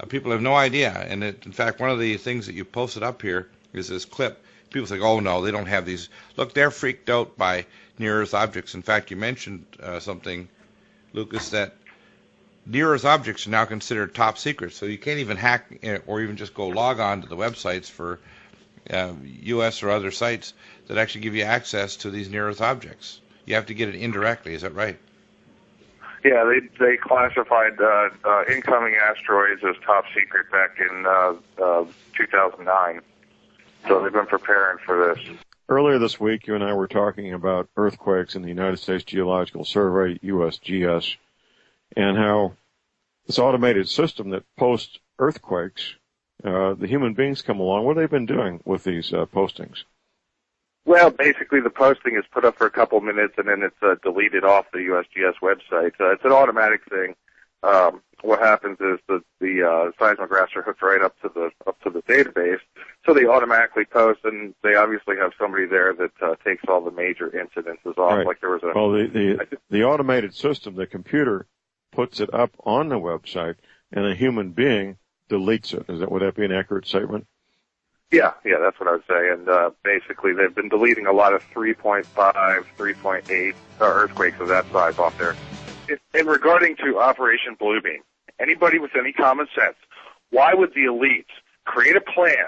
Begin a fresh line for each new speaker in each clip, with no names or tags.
People have no idea. And in fact, one of the things that you posted up here is this clip. People say, oh, no, they don't have these. Look, they're freaked out by near-Earth objects. In fact, you mentioned something, Lucas, that near-Earth objects are now considered top secret. So you can't even hack or even just go log on to the websites for U.S. or other sites that actually give you access to these near-Earth objects. You have to get it indirectly. Is that right?
Yeah, they classified incoming asteroids as top secret back in 2009. So they've been preparing for this.
Earlier this week, you and I were talking about earthquakes in the United States Geological Survey, USGS, and how this automated system that posts earthquakes, the human beings come along. What have they been doing with these postings?
Well, basically the posting is put up for a couple minutes and then it's deleted off the USGS website. It's an automatic thing. What happens is the seismographs are hooked right up to the database, so they automatically post, and they obviously have somebody there that takes all the major incidences off.
Right.
Like there was a
well, the automated system, the computer puts it up on the website, and a human being deletes it. Would that be an accurate statement?
Yeah, that's what I would say. And basically, they've been deleting a lot of 3.5, 3.8 earthquakes of that size off there. In regarding to Operation Bluebeam, anybody with any common sense, why would the elites create a plan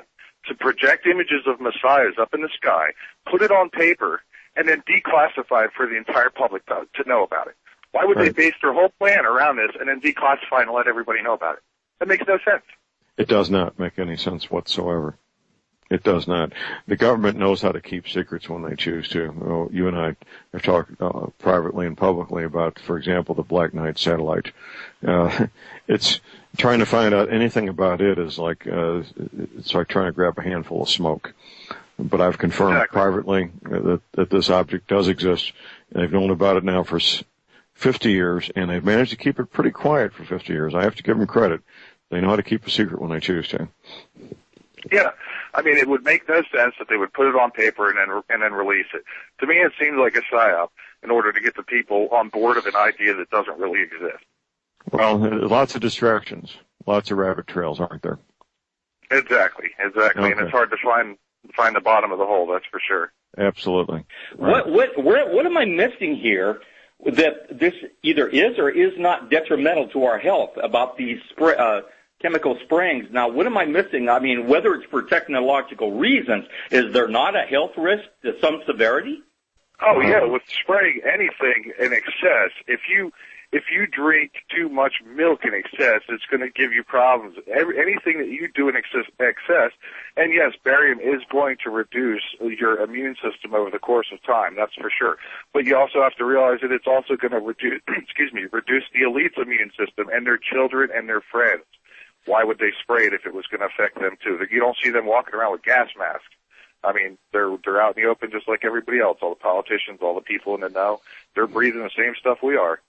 to project images of messiahs up in the sky, put it on paper, and then declassify it for the entire public to know about it? Why would they base their whole plan around this and then declassify and let everybody know about it? That makes no sense.
It does not make any sense whatsoever. It does not. The government knows how to keep secrets when they choose to. Well, you and I have talked privately and publicly about, for example, the Black Knight satellite. It's trying to find out anything about it is like it's like trying to grab a handful of smoke. But I've confirmed privately that this object does exist. They've known about it now for 50 years, and they've managed to keep it pretty quiet for 50 years. I have to give them credit. They know how to keep a secret when they choose to.
Yeah, I mean, it would make no sense that they would put it on paper and then release it. To me, it seems like a psyop in order to get the people on board of an idea that doesn't really exist.
Well, lots of distractions, lots of rabbit trails, aren't there?
Exactly, okay. And it's hard to find the bottom of the hole. That's for sure.
Absolutely. Right.
What am I missing here? That this either is or is not detrimental to our health about these chemical sprayings. Now, what am I missing? I mean, whether it's for technological reasons, is there not a health risk to some severity?
Oh, yeah, with spraying anything in excess, if you drink too much milk in excess, it's going to give you problems. Anything that you do in excess, and yes, barium is going to reduce your immune system over the course of time, that's for sure. But you also have to realize that it's also going to reduce the elite's immune system and their children and their friends. Why would they spray it if it was going to affect them too? You don't see them walking around with gas masks. I mean, they're out in the open just like everybody else. All the politicians, all the people in the know, they're breathing the same stuff we are.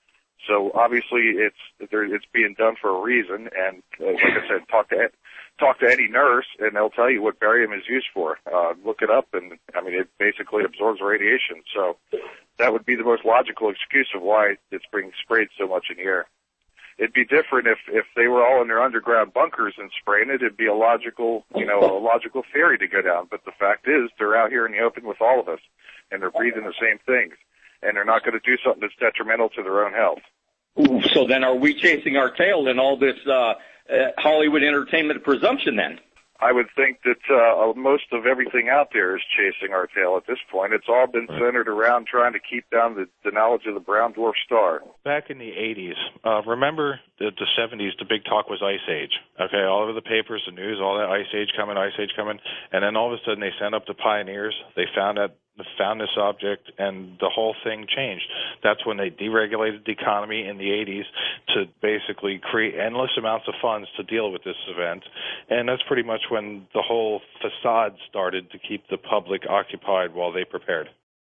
So obviously, it's being done for a reason. And like I said, talk to any nurse, and they'll tell you what barium is used for. Look it up, and I mean, it basically absorbs radiation. So that would be the most logical excuse of why it's being sprayed so much in the air. It'd be different if they were all in their underground bunkers and spraying it. It'd be a logical theory to go down. But the fact is, they're out here in the open with all of us, and they're breathing the same things, and they're not going to do something that's detrimental to their own health.
Ooh, so then, are we chasing our tail in all this Hollywood entertainment presumption? Then
I would think that most of everything out there is chasing our tail at this point. It's all been centered around trying to keep down the knowledge of the brown dwarf star.
Back in the 80s, remember the 70s, the big talk was Ice Age. Okay, all over the papers, the news, all that Ice Age coming, and then all of a sudden they sent up the pioneers. They found this object, and the whole thing changed. That's when they deregulated the economy in the 80s to basically create endless amounts of funds to deal with this event, and that's pretty much when the whole facade started to keep the public occupied while they prepared.